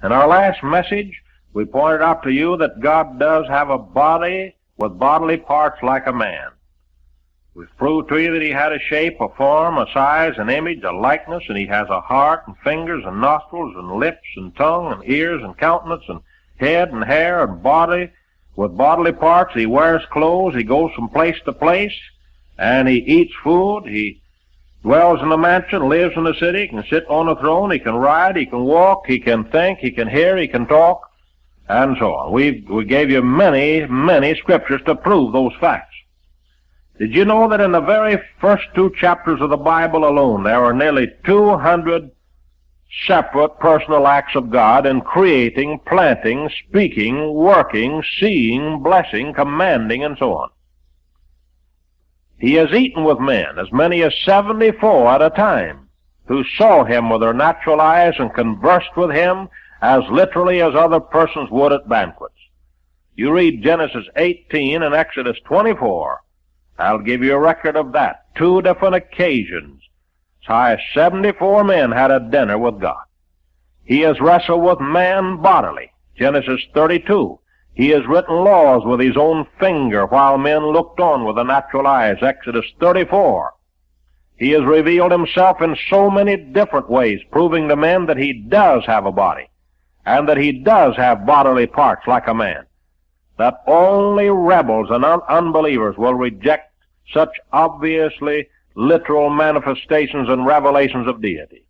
In our last message, we pointed out to you that God does have a body with bodily parts like a man. We proved to you that he had a shape, a form, a size, an image, a likeness, and he has a heart and fingers and nostrils and lips and tongue and ears and countenance and head and hair and body with bodily parts. He wears clothes, he goes from place to place, and he eats food. He dwells in a mansion, lives in a city, he can sit on a throne, he can ride, he can walk, he can think, he can hear, he can talk, and so on. We gave you many scriptures to prove those facts. Did you know that in the very first 2 chapters of the Bible alone, there are nearly 200 separate personal acts of God in creating, planting, speaking, working, seeing, blessing, commanding, and so on? He has eaten with men, as many as 74 at a time, who saw him with their natural eyes and conversed with him as literally as other persons would at banquets. You read Genesis 18 and Exodus 24. I'll give you a record of that. 2 different occasions. As high as 74 men had a dinner with God. He has wrestled with man bodily. Genesis 32. He has written laws with his own finger while men looked on with the natural eyes. Exodus 34. He has revealed himself in so many different ways, proving to men that he does have a body and that he does have bodily parts like a man. That only rebels and unbelievers will reject such obviously literal manifestations and revelations of deity.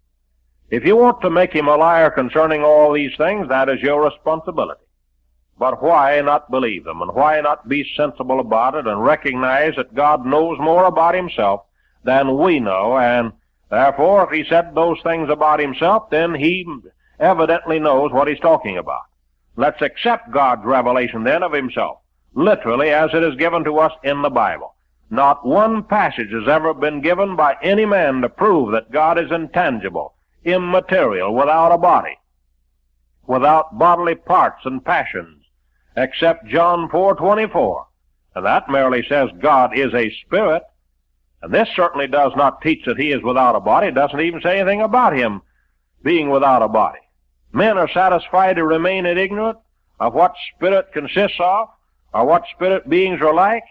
If you want to make him a liar concerning all these things, that is your responsibility. But why not believe them, and why not be sensible about it and recognize that God knows more about himself than we know, and therefore if he said those things about himself, then he evidently knows what he's talking about. Let's accept God's revelation then of himself, literally as it is given to us in the Bible. Not one passage has ever been given by any man to prove that God is intangible, immaterial, without a body, without bodily parts and passions, except John 4:24. And that merely says God is a spirit. And this certainly does not teach that he is without a body. It doesn't even say anything about him being without a body. Men are satisfied to remain ignorant of what spirit consists of, or what spirit beings are like.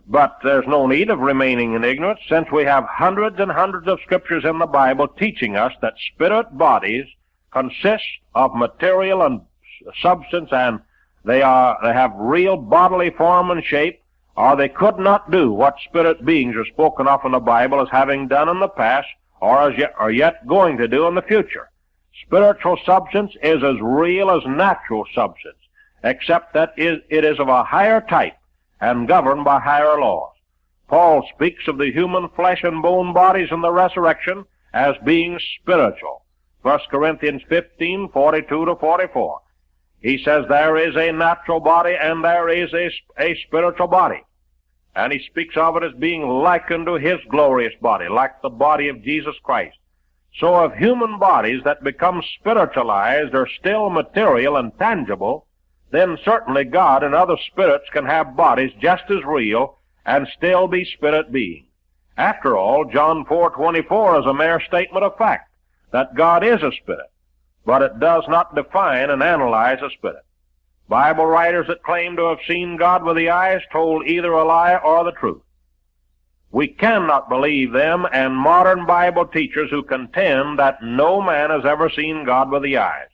But there's no need of remaining in ignorance, since we have hundreds and hundreds of scriptures in the Bible teaching us that spirit bodies consist of material and substance, and they have real bodily form and shape, or they could not do what spirit beings are spoken of in the Bible as having done in the past, or are yet going to do in the future. Spiritual substance is as real as natural substance, except that it is of a higher type and governed by higher laws. Paul speaks of the human flesh and bone bodies in the resurrection as being spiritual. 1 Corinthians 15:42-44. He says there is a natural body and there is a spiritual body. And he speaks of it as being likened to his glorious body, like the body of Jesus Christ. So if human bodies that become spiritualized are still material and tangible, then certainly God and other spirits can have bodies just as real and still be spirit beings. After all, John 4:24 is a mere statement of fact, that God is a spirit, but it does not define and analyze a spirit. Bible writers that claim to have seen God with the eyes told either a lie or the truth. We cannot believe them and modern Bible teachers who contend that no man has ever seen God with the eyes.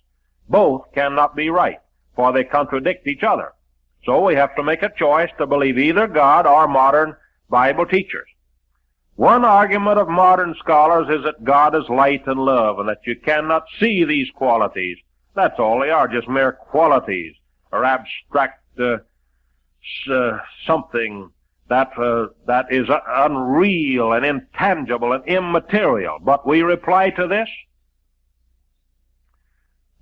Both cannot be right, for they contradict each other. So we have to make a choice to believe either God or modern Bible teachers. One argument of modern scholars is that God is light and love, and that you cannot see these qualities. That's all they are, just mere qualities, or abstract something that is unreal and intangible and immaterial. But we reply to this,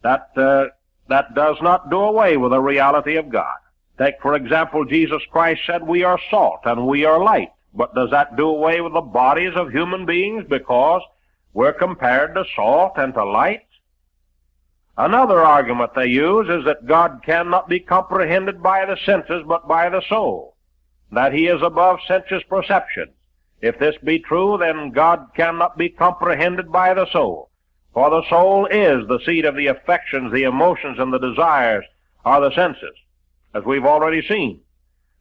that does not do away with the reality of God. Take, for example, Jesus Christ said we are salt and we are light. But does that do away with the bodies of human beings because we're compared to salt and to light? Another argument they use is that God cannot be comprehended by the senses but by the soul, that he is above sensuous perception. If this be true, then God cannot be comprehended by the soul. For the soul is the seat of the affections, the emotions, and the desires, are the senses, as we've already seen.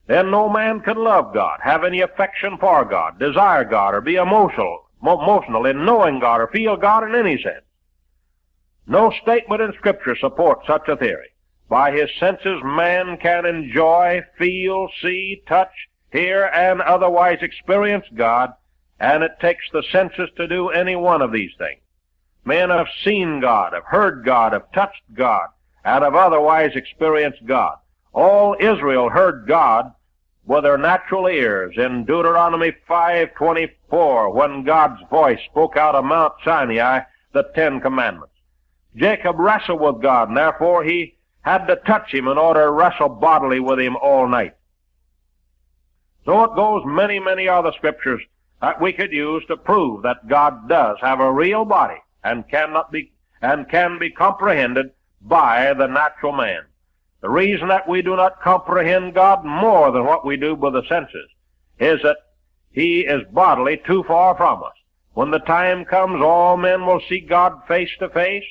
Then no man can love God, have any affection for God, desire God, or be emotional in knowing God, or feel God in any sense. No statement in Scripture supports such a theory. By his senses, man can enjoy, feel, see, touch, hear, and otherwise experience God, and it takes the senses to do any one of these things. Men have seen God, have heard God, have touched God, and have otherwise experienced God. All Israel heard God with their natural ears in Deuteronomy 5:24, when God's voice spoke out of Mount Sinai the 10 Commandments. Jacob wrestled with God, and therefore he had to touch him in order to wrestle bodily with him all night. So it goes many, many other scriptures that we could use to prove that God does have a real body and can be comprehended by the natural man. The reason that we do not comprehend God more than what we do with the senses is that he is bodily too far from us. When the time comes, all men will see God face to face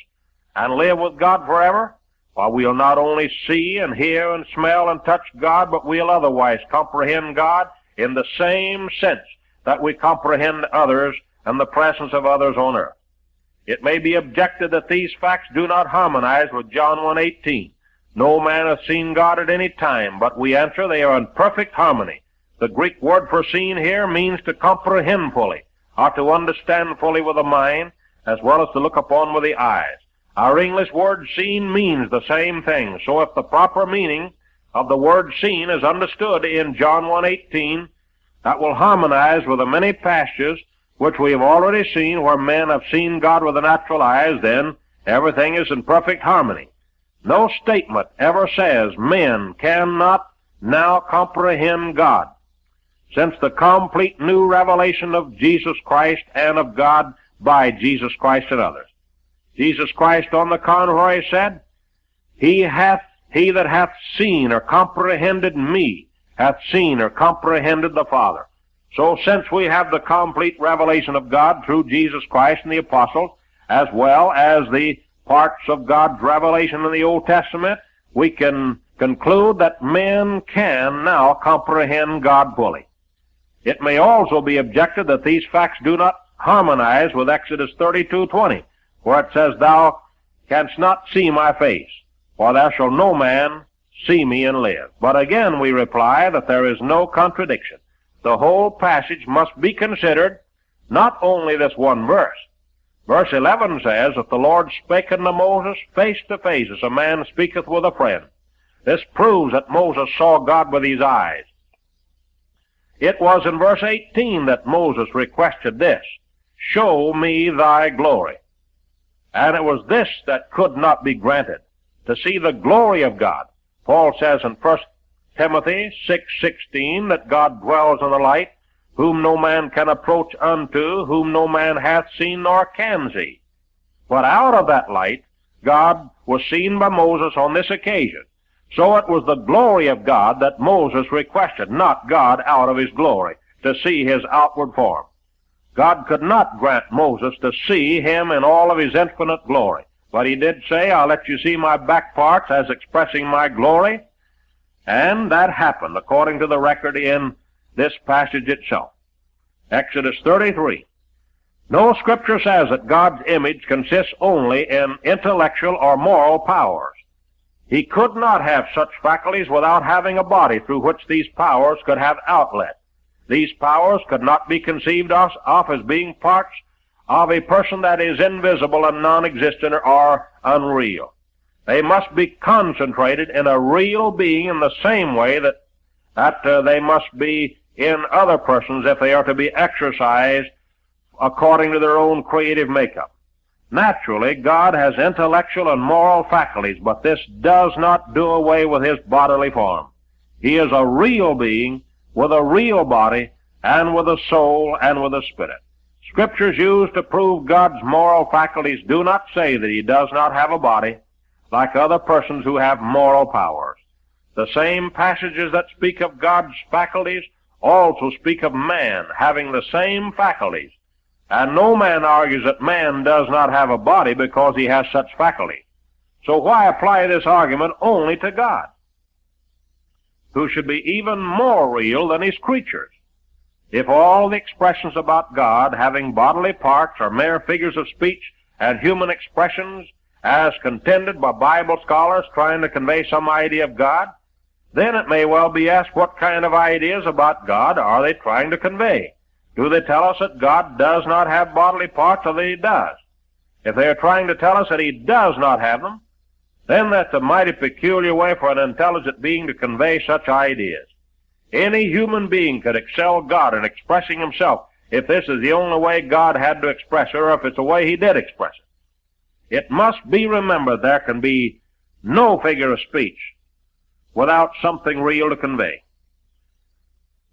and live with God forever. While we'll not only see and hear and smell and touch God, but we'll otherwise comprehend God in the same sense that we comprehend others and the presence of others on earth. It may be objected that these facts do not harmonize with John 1:18. No man hath seen God at any time, but we answer they are in perfect harmony. The Greek word for seen here means to comprehend fully, or to understand fully with the mind, as well as to look upon with the eyes. Our English word seen means the same thing, so if the proper meaning of the word seen is understood in John 1:18, that will harmonize with the many passages which we have already seen where men have seen God with the natural eyes. Then everything is in perfect harmony. No statement ever says men cannot now comprehend God. Since the complete new revelation of Jesus Christ and of God by Jesus Christ and others. Jesus Christ, on the contrary, said, He that hath seen or comprehended me hath seen or comprehended the Father. So since we have the complete revelation of God through Jesus Christ and the apostles, as well as the parts of God's revelation in the Old Testament, we can conclude that men can now comprehend God fully. It may also be objected that these facts do not harmonize with Exodus 32:20, where it says, Thou canst not see my face, for there shall no man see me and live. But again we reply that there is no contradiction. The whole passage must be considered, not only this one verse. Verse 11 says that the Lord spake unto Moses face to face, as a man speaketh with a friend. This proves that Moses saw God with his eyes. It was in verse 18 that Moses requested this, Show me thy glory. And it was this that could not be granted, to see the glory of God. Paul says in 1 Timothy 6:16 that God dwells in the light, whom no man can approach unto, whom no man hath seen nor can see. But out of that light, God was seen by Moses on this occasion. So it was the glory of God that Moses requested, not God out of his glory, to see his outward form. God could not grant Moses to see him in all of his infinite glory. But he did say, I'll let you see my back parts as expressing my glory. And that happened according to the record in this passage itself. Exodus 33. No scripture says that God's image consists only in intellectual or moral powers. He could not have such faculties without having a body through which these powers could have outlet. These powers could not be conceived of as being parts of a person that is invisible and non-existent or unreal. They must be concentrated in a real being in the same way that they must be in other persons if they are to be exercised according to their own creative makeup. Naturally, God has intellectual and moral faculties, but this does not do away with his bodily form. He is a real being with a real body and with a soul and with a spirit. Scriptures used to prove God's moral faculties do not say that he does not have a body like other persons who have moral powers. The same passages that speak of God's faculties also speak of man having the same faculties And no man argues that man does not have a body because he has such faculty. So why apply this argument only to God, who should be even more real than his creatures? If all the expressions about God having bodily parts are mere figures of speech and human expressions as contended by Bible scholars trying to convey some idea of God, then it may well be asked, what kind of ideas about God are they trying to convey? Do they tell us that God does not have bodily parts, or that he does? If they are trying to tell us that he does not have them, then that's a mighty peculiar way for an intelligent being to convey such ideas. Any human being could excel God in expressing himself if this is the only way God had to express it, or if it's the way he did express it. It must be remembered there can be no figure of speech without something real to convey.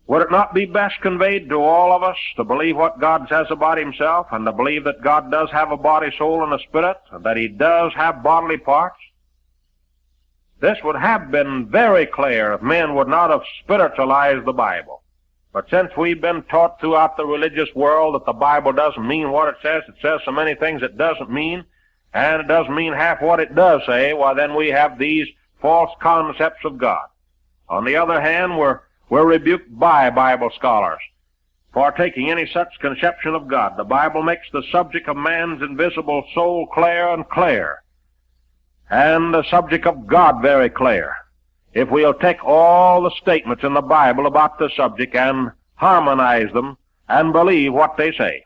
Would it not be best conveyed to all of us to believe what God says about himself, and to believe that God does have a body, soul, and a spirit, and that he does have bodily parts? This would have been very clear if men would not have spiritualized the Bible. But since we've been taught throughout the religious world that the Bible doesn't mean what it says so many things it doesn't mean, and it doesn't mean half what it does say, why then we have these false concepts of God. On the other hand, we're rebuked by Bible scholars for taking any such conception of God. The Bible makes the subject of man's invisible soul clear and clear, and the subject of God very clear. If we'll take all the statements in the Bible about the subject and harmonize them and believe what they say.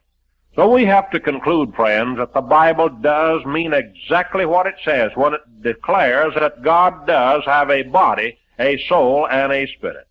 So we have to conclude, friends, that the Bible does mean exactly what it says when it declares that God does have a body, a soul, and a spirit.